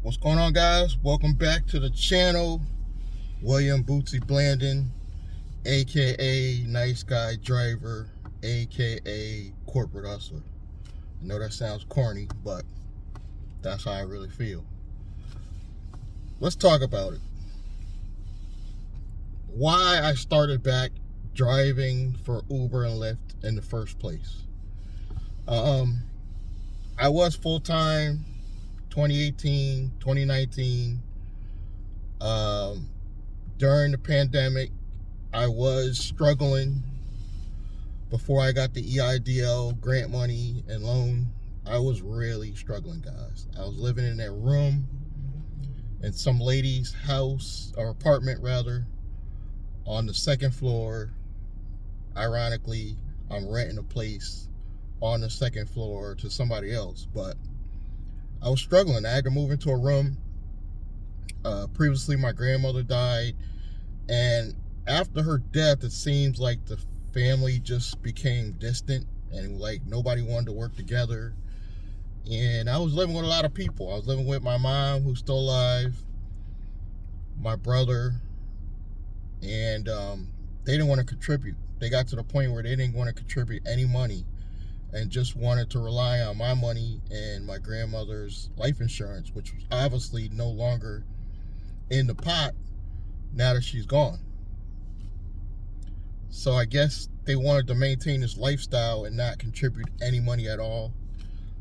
What's going on, guys? Welcome back to the channel. William Bootsy Blandon, aka Nice Guy Driver, aka Corporate Hustler. I know that sounds corny, but that's how I really feel. Let's talk about it. Why I started back driving for Uber and Lyft in the first place. I was full-time 2018, 2019. During the pandemic, I was struggling before I got the EIDL grant money and loan. I was really struggling, guys. I was living in that room in some lady's house, or apartment rather, on the second floor. Ironically, I'm renting a place on the second floor to somebody else, but I was struggling. I had to move into a room. Previously, my grandmother died, and after her death, it seems like the family just became distant, and like nobody wanted to work together. And I was living with a lot of people. I was living with my mom, who's still alive, my brother, and they didn't want to contribute. They got to the point where they didn't want to contribute any money and just wanted to rely on my money and my grandmother's life insurance, which was obviously no longer in the pot now that she's gone. So I guess they wanted to maintain this lifestyle and not contribute any money at all.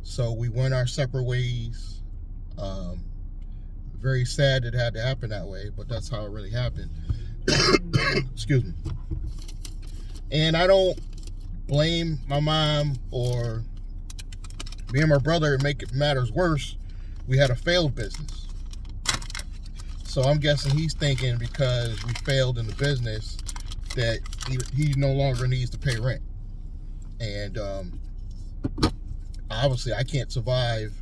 So we went our separate ways. Very sad that it had to happen that way, but that's how it really happened. Excuse me. And I don't blame my mom or me and my brother. To make it matters worse, we had a failed business. So I'm guessing he's thinking because we failed in the business that he no longer needs to pay rent. And obviously I can't survive,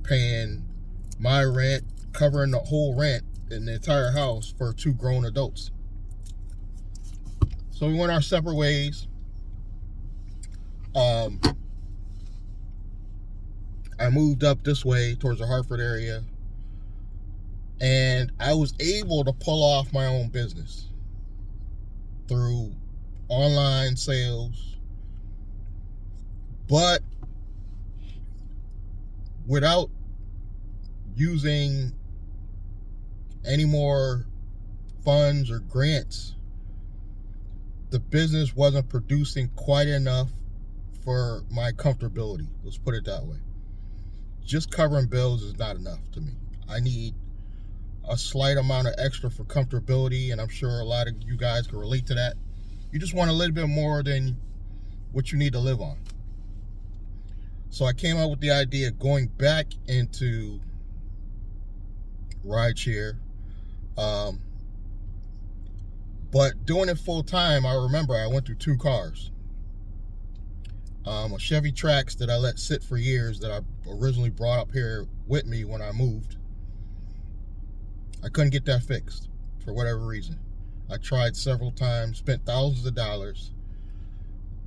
paying my rent, covering the whole rent in the entire house for two grown adults. So we went our separate ways. I moved up this way towards the Hartford area, and I was able to pull off my own business through online sales, but without using any more funds or grants. The business wasn't producing quite enough for my comfortability. Let's put it that way. Just covering bills is not enough to me. I need a slight amount of extra for comfortability, and I'm sure a lot of you guys can relate to that. You just want a little bit more than what you need to live on. So I came up with the idea of going back into rideshare, but doing it full time. I remember I went through two cars. A Chevy Trax that I let sit for years, that I originally brought up here with me when I moved. I couldn't get that fixed for whatever reason. I tried several times, spent thousands of dollars,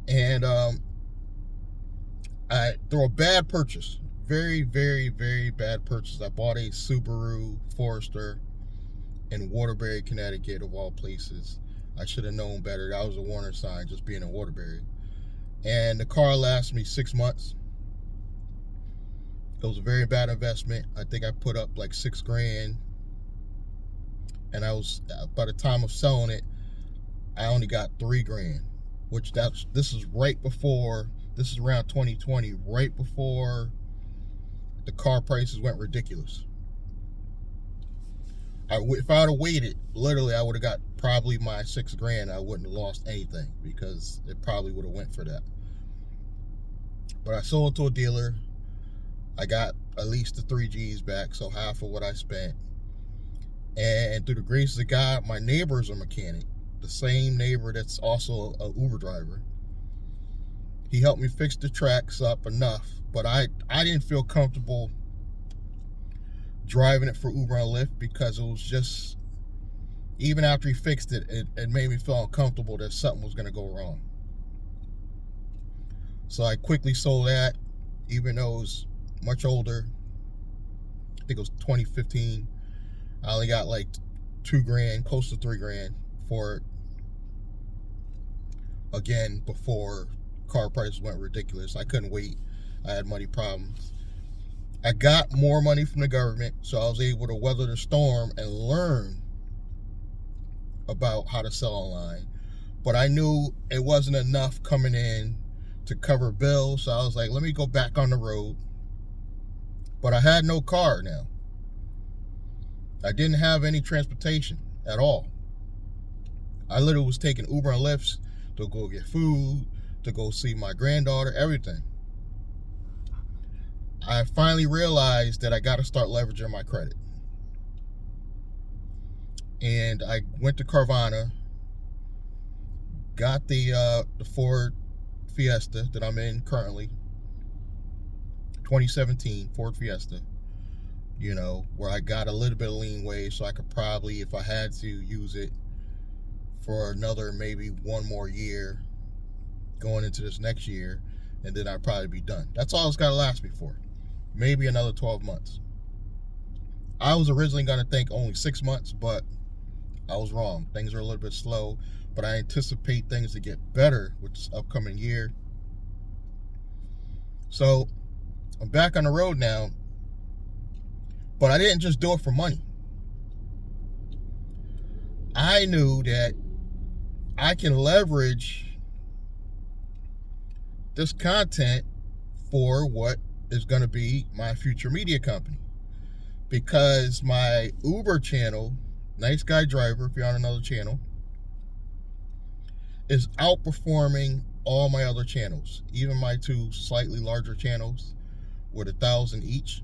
and through a bad purchase, very, very, very bad purchase, I bought a Subaru Forester in Waterbury, Connecticut, of all places. I should have known better. That was a warning sign, just being in Waterbury. And the car lasted me 6 months. It was a very bad investment. I think I put up like $6,000, and I was, by the time of selling it, I only got $3,000, which this is around 2020, right before the car prices went ridiculous. If I would have waited, literally, I would have got probably my $6,000. I wouldn't have lost anything because it probably would have went for that. But I sold to a dealer. I got at least the 3 G's back, so half of what I spent. And through the grace of God, my neighbor's a mechanic, the same neighbor that's also an Uber driver. He helped me fix the tracks up enough, but I didn't feel comfortable driving it for Uber and Lyft, because it was just, even after he fixed it, it made me feel uncomfortable that something was going to go wrong. So I quickly sold that, even though it was much older. I think it was 2015. I only got like $2,000, close to $3,000 for it. Again, before car prices went ridiculous. I couldn't wait. I had money problems. I got more money from the government, so I was able to weather the storm and learn about how to sell online. But I knew it wasn't enough coming in to cover bills, so I was like, let me go back on the road. But I had no car now. I didn't have any transportation at all. I literally was taking Uber and Lyfts to go get food, to go see my granddaughter, everything. I finally realized that I got to start leveraging my credit. And I went to Carvana, got the Ford Fiesta that I'm in currently, 2017 Ford Fiesta, you know, where I got a little bit of leeway, so I could probably, if I had to, use it for another maybe one more year going into this next year, and then I'd probably be done. That's all it's got to last me for. Maybe another 12 months. I was originally going to think only 6 months, but I was wrong. Things are a little bit slow, but I anticipate things to get better with this upcoming year. So I'm back on the road now, but I didn't just do it for money. I knew that I can leverage this content for what is going to be my future media company, because my Uber channel, Nice Guy Driver, if you're on another channel, is outperforming all my other channels, even my two slightly larger channels with 1,000 each.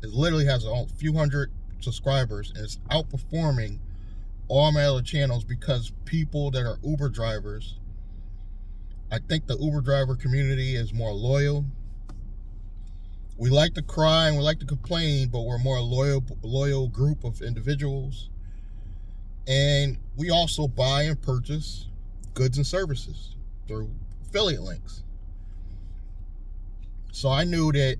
It literally has a few hundred subscribers, and it's outperforming all my other channels because people that are Uber drivers, I think the Uber driver community is more loyal. We like to cry and we like to complain, but we're a more loyal group of individuals. And we also buy and purchase goods and services through affiliate links. So I knew that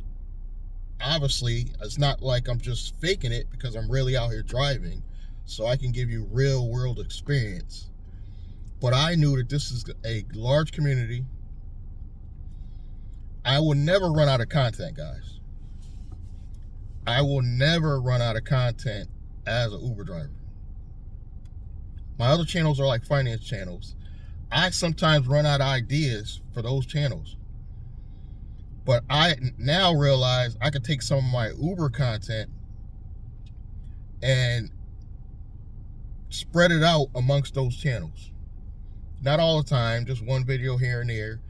obviously it's not like I'm just faking it, because I'm really out here driving, so I can give you real world experience. But I knew that this is a large community. I will never run out of content, guys. I will never run out of content as an Uber driver. My other channels are like finance channels. I sometimes run out of ideas for those channels. But I now realize I could take some of my Uber content and spread it out amongst those channels. Not all the time, just one video here and there.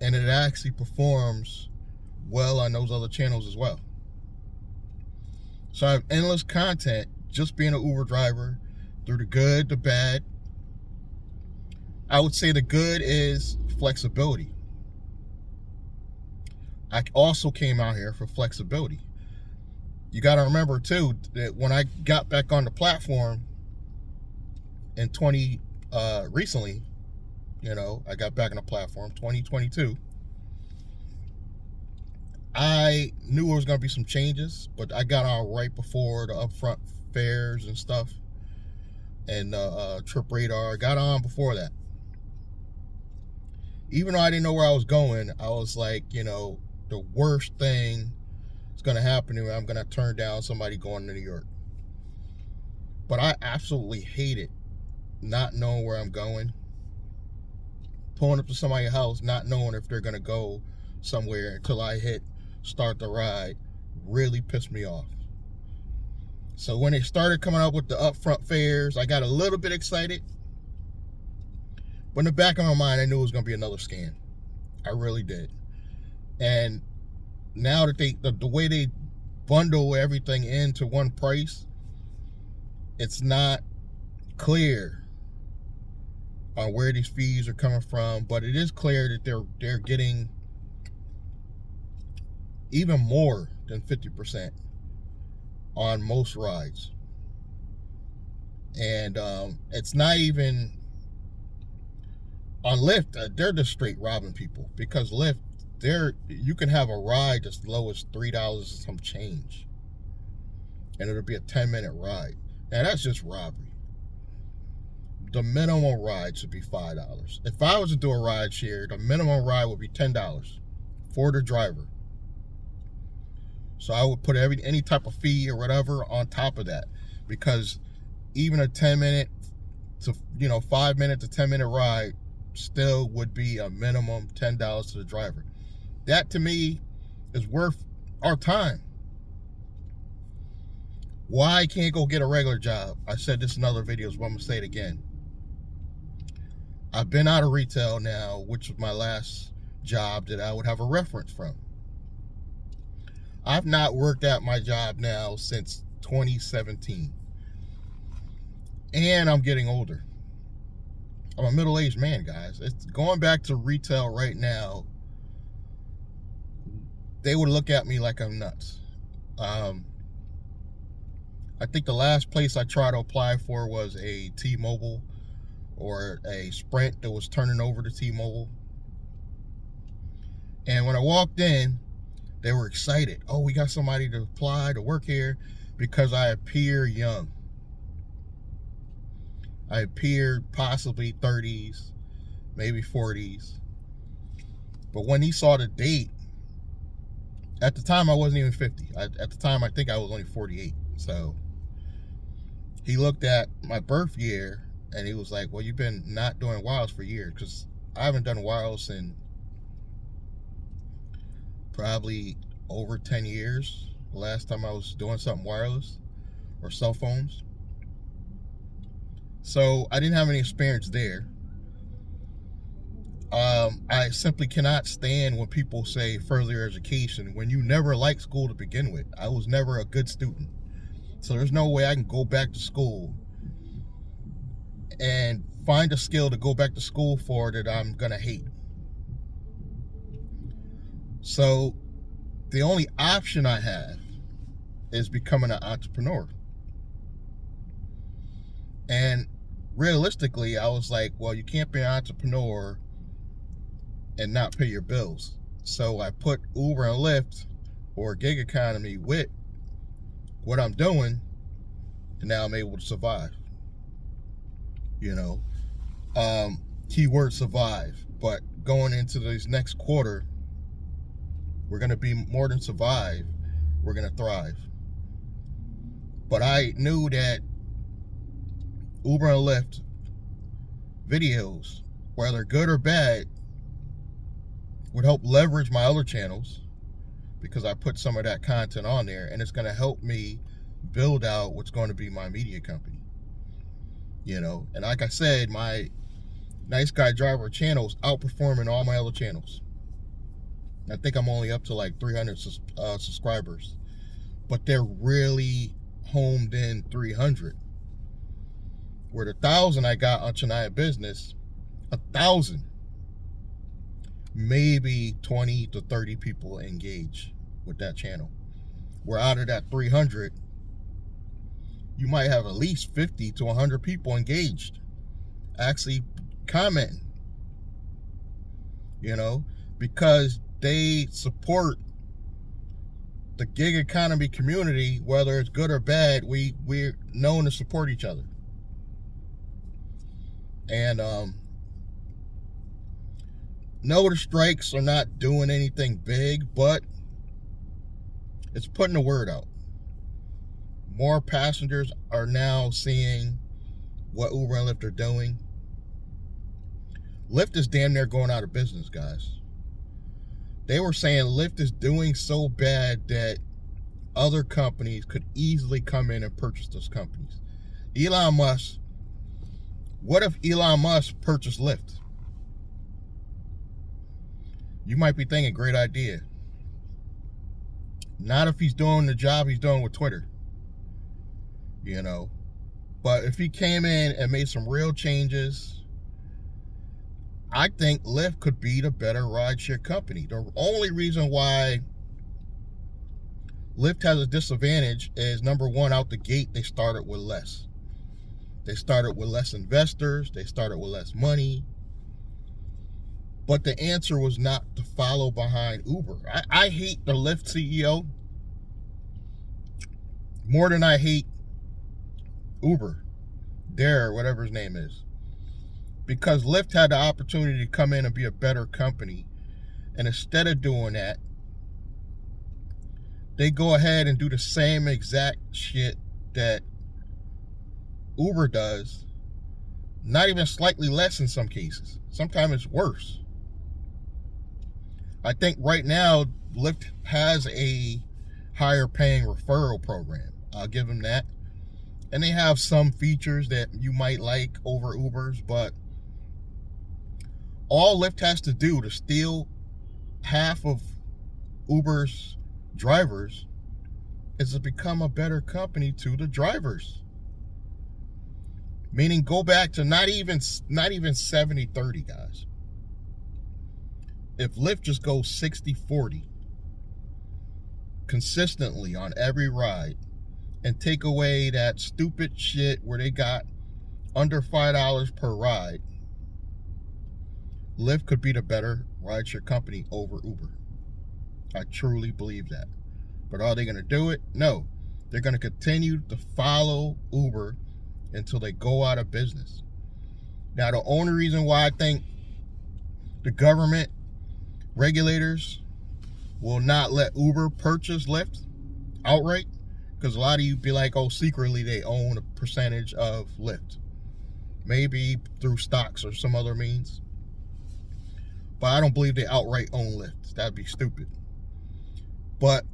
And it actually performs well on those other channels as well. So I have endless content just being an Uber driver, through the good, the bad. I would say the good is flexibility. I also came out here for flexibility. You got to remember too that when I got back on the platform in recently, you know, I got back on the platform 2022. I knew there was going to be some changes, but I got on right before the upfront fares and stuff, and Trip Radar. I got on before that. Even though I didn't know where I was going, I was like, you know, the worst thing is going to happen to me, I'm going to turn down somebody going to New York. But I absolutely hate it, not knowing where I'm going. Pulling up to somebody's house, not knowing if they're going to go somewhere until I hit start the ride, really pissed me off. So when they started coming up with the upfront fares, I got a little bit excited. But in the back of my mind, I knew it was going to be another scam. I really did. And now that the way they bundle everything into one price, it's not clear on where these fees are coming from, but it is clear that they're getting even more than 50% on most rides. And it's not even on Lyft. They're just straight robbing people, because Lyft you can have a ride as low as $3 and some change, and it'll be a 10-minute ride. Now that's just robbery. The minimum ride should be $5. If I was to do a ride share, the minimum ride would be $10 for the driver. So I would put any type of fee or whatever on top of that, because even a 10-minute to 5-minute to 10-minute ride still would be a minimum $10 to the driver. That to me is worth our time. Why I can't go get a regular job? I said this in other videos, but I'm gonna say it again. I've been out of retail now, which was my last job that I would have a reference from. I've not worked at my job now since 2017. And I'm getting older. I'm a middle-aged man, guys. It's going back to retail right now. They would look at me like I'm nuts. I think the last place I tried to apply for was a T-Mobile or a Sprint that was turning over to T-Mobile. And when I walked in, they were excited. Oh, we got somebody to apply to work here, because I appear young. I appeared possibly 30s, maybe 40s. But when he saw the date, at the time I wasn't even 50. At the time I think I was only 48. So he looked at my birth year and he was like, well, you've been not doing wireless for years, because I haven't done wireless in probably over 10 years. The last time I was doing something wireless or cell phones. So I didn't have any experience there. I simply cannot stand when people say further education when you never liked school to begin with. I was never a good student. So there's no way I can go back to school and find a skill to go back to school for that I'm gonna hate. So the only option I have is becoming an entrepreneur. And realistically, I was like, well, you can't be an entrepreneur and not pay your bills. So I put Uber and Lyft or gig economy with what I'm doing, and now I'm able to survive. Keyword survive. But going into this next quarter, we're going to be more than survive. We're going to thrive. But I knew that Uber and Lyft videos, whether good or bad, would help leverage my other channels, because I put some of that content on there, and it's going to help me build out what's going to be my media company. And like I said, my Nice Guy Driver channel is outperforming all my other channels. I think I'm only up to like 300 subscribers, but they're really homed in 300. Where the 1,000 I got on Chennai Business, 1,000, maybe 20 to 30 people engage with that channel. Where out of that 300, you might have at least 50 to 100 people engaged, actually commenting, because they support the gig economy community. Whether it's good or bad, we're known to support each other. And no, the strikes are not doing anything big, but it's putting the word out. More passengers are now seeing what Uber and Lyft are doing. Lyft is damn near going out of business, guys. They were saying Lyft is doing so bad that other companies could easily come in and purchase those companies. Elon Musk, what if Elon Musk purchased Lyft? You might be thinking, great idea. Not if he's doing the job he's doing with Twitter. But if he came in and made some real changes, I think Lyft could be the better rideshare company. The only reason why Lyft has a disadvantage is, number one, out the gate, they started with less. They started with less investors. They started with less money. But the answer was not to follow behind Uber. I hate the Lyft CEO more than I hate Uber, whatever his name is. Because Lyft had the opportunity to come in and be a better company. And instead of doing that, they go ahead and do the same exact shit that Uber does. Not even slightly less in some cases. Sometimes it's worse. I think right now, Lyft has a higher paying referral program. I'll give them that. And they have some features that you might like over Uber's, but all Lyft has to do to steal half of Uber's drivers is to become a better company to the drivers. Meaning go back to not even 70-30, guys. If Lyft just goes 60-40 consistently on every ride and take away that stupid shit where they got under $5 per ride, Lyft could be the better rideshare company over Uber. I truly believe that. But are they going to do it? No. They're going to continue to follow Uber until they go out of business. Now, the only reason why I think the government regulators will not let Uber purchase Lyft outright, because a lot of you be like, oh, secretly they own a percentage of Lyft. Maybe through stocks or some other means. But I don't believe they outright own Lyft. That'd be stupid. But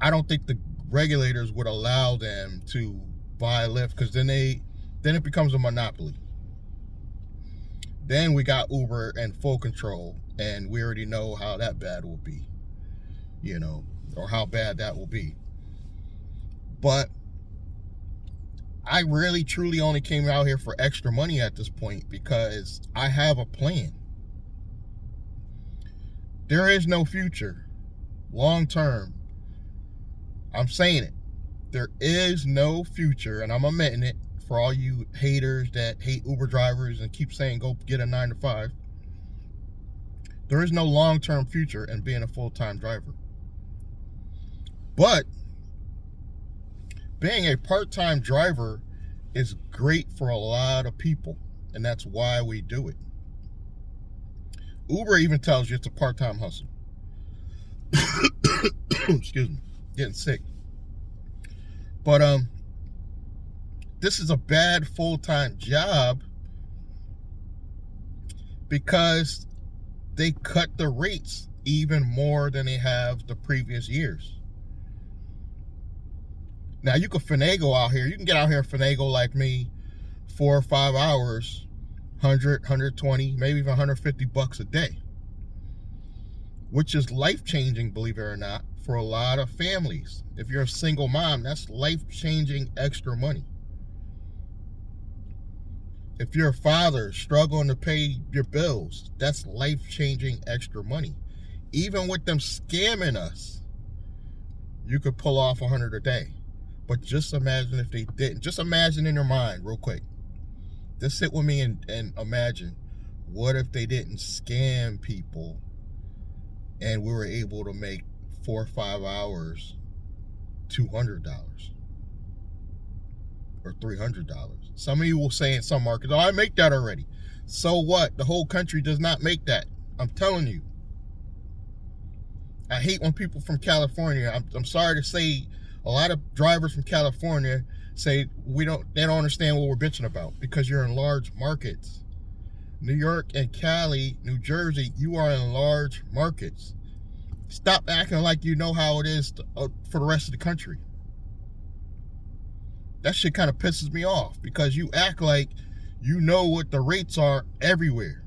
I don't think the regulators would allow them to buy Lyft, because then it becomes a monopoly. Then we got Uber in full control, and we already know how that bad will be, or how bad that will be. But I really, truly only came out here for extra money at this point because I have a plan. There is no future, long term. I'm saying it. There is no future, and I'm admitting it for all you haters that hate Uber drivers and keep saying go get a 9-to-5. There is no long-term future in being a full-time driver. But being a part-time driver is great for a lot of people, and that's why we do it. Uber even tells you it's a part-time hustle. Excuse me, getting sick. But this is a bad full-time job because they cut the rates even more than they have the previous years. Now, you can finagle out here. You can get out here and finagle like me 4 or 5 hours, 100, 120, maybe even $150 a day, which is life-changing, believe it or not, for a lot of families. If you're a single mom, that's life-changing extra money. If you're a father struggling to pay your bills, that's life-changing extra money. Even with them scamming us, you could pull off $100 a day. But just imagine if they didn't. Just imagine in your mind, real quick. Just sit with me and imagine, what if they didn't scam people and we were able to make 4 or 5 hours $200 or $300? Some of you will say in some markets, oh, I make that already. So what? The whole country does not make that. I'm telling you. I hate when people from California, I'm sorry to say, a lot of drivers from California say they don't understand what we're bitching about, because you're in large markets. New York and Cali, New Jersey, you are in large markets. Stop acting like you know how it is for the rest of the country. That shit kind of pisses me off, because you act like you know what the rates are everywhere.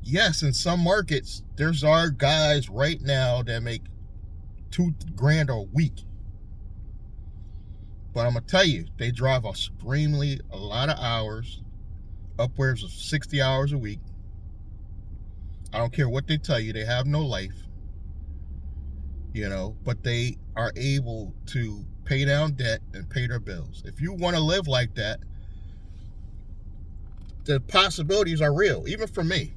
Yes, in some markets, there's our guys right now that make $2,000 a week. But I'm going to tell you, they drive a lot of hours, upwards of 60 hours a week. I don't care what they tell you, they have no life, but they are able to pay down debt and pay their bills. If you want to live like that, the possibilities are real, even for me.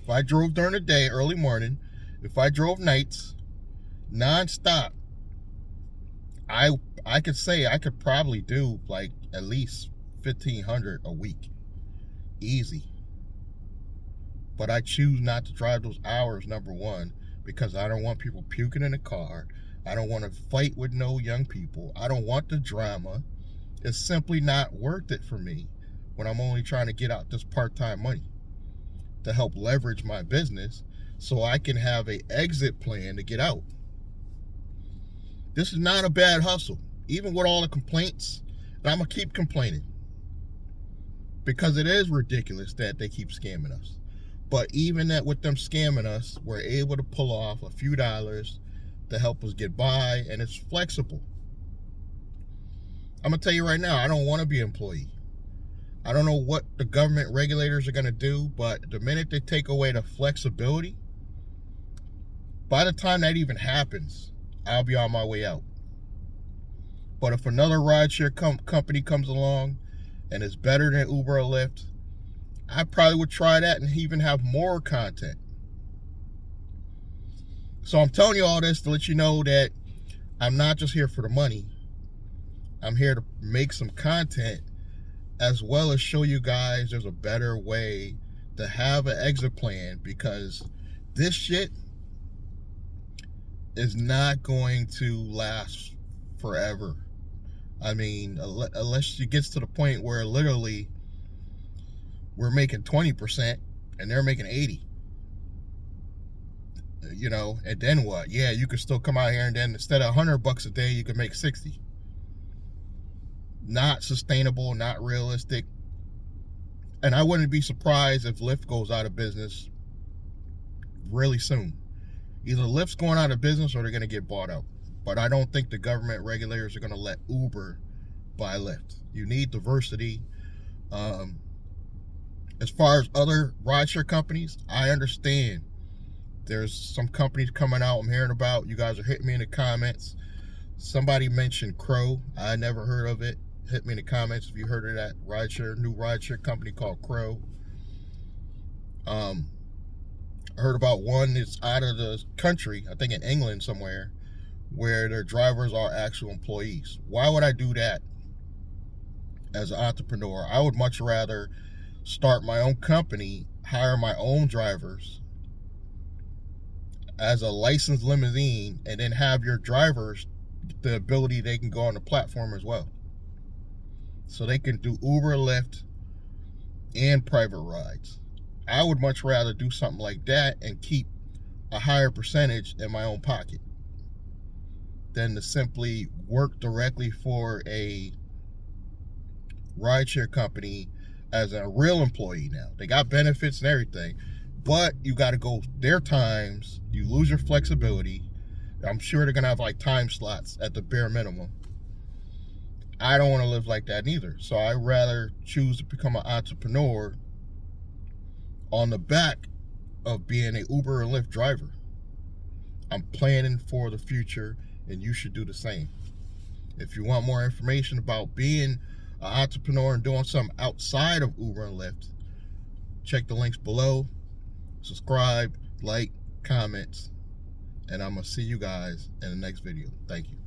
If I drove during the day, early morning, if I drove nights, nonstop, I could say I could probably do like at least 1,500 a week, easy. But I choose not to drive those hours, number one, because I don't want people puking in the car. I don't want to fight with no young people. I don't want the drama. It's simply not worth it for me when I'm only trying to get out this part-time money to help leverage my business so I can have an exit plan to get out. This is not a bad hustle. Even with all the complaints, and I'm going to keep complaining because it is ridiculous that they keep scamming us. But even that with them scamming us, we're able to pull off a few dollars to help us get by, and it's flexible. I'm going to tell you right now, I don't want to be an employee. I don't know what the government regulators are going to do, but the minute they take away the flexibility, by the time that even happens, I'll be on my way out. But if another rideshare company comes along and is better than Uber or Lyft, I probably would try that and even have more content. So I'm telling you all this to let you know that I'm not just here for the money. I'm here to make some content as well as show you guys there's a better way to have an exit plan, because this shit is not going to last forever. I mean, unless it gets to the point where literally we're making 20% and they're making 80. You know, and then what? Yeah, you could still come out here and then instead of $100 a day, you could make 60. Not sustainable, not realistic. And I wouldn't be surprised if Lyft goes out of business really soon. Either Lyft's going out of business or they're going to get bought out. But I don't think the government regulators are going to let Uber buy Lyft. You need diversity. As far as other rideshare companies, I understand there's some companies coming out I'm hearing about. You guys are hitting me in the comments. Somebody mentioned Crow. I never heard of it. Hit me in the comments if you heard of that new rideshare company called Crow. I heard about one that's out of the country, I think in England somewhere, where their drivers are actual employees. Why would I do that as an entrepreneur? I would much rather start my own company, hire my own drivers as a licensed limousine, and then have your drivers the ability they can go on the platform as well. So they can do Uber, Lyft, and private rides. I would much rather do something like that and keep a higher percentage in my own pocket than to simply work directly for a rideshare company as a real employee. Now they got benefits and everything, but you got to go their times. You lose your flexibility. I'm sure they're gonna have like time slots at the bare minimum. I don't want to live like that either. So I'd rather choose to become an entrepreneur on the back of being a Uber or Lyft driver. I'm planning for the future, and you should do the same. If you want more information about being an entrepreneur and doing something outside of Uber and Lyft, check the links below. Subscribe, like, comments, and I'm going to see you guys in the next video. Thank you.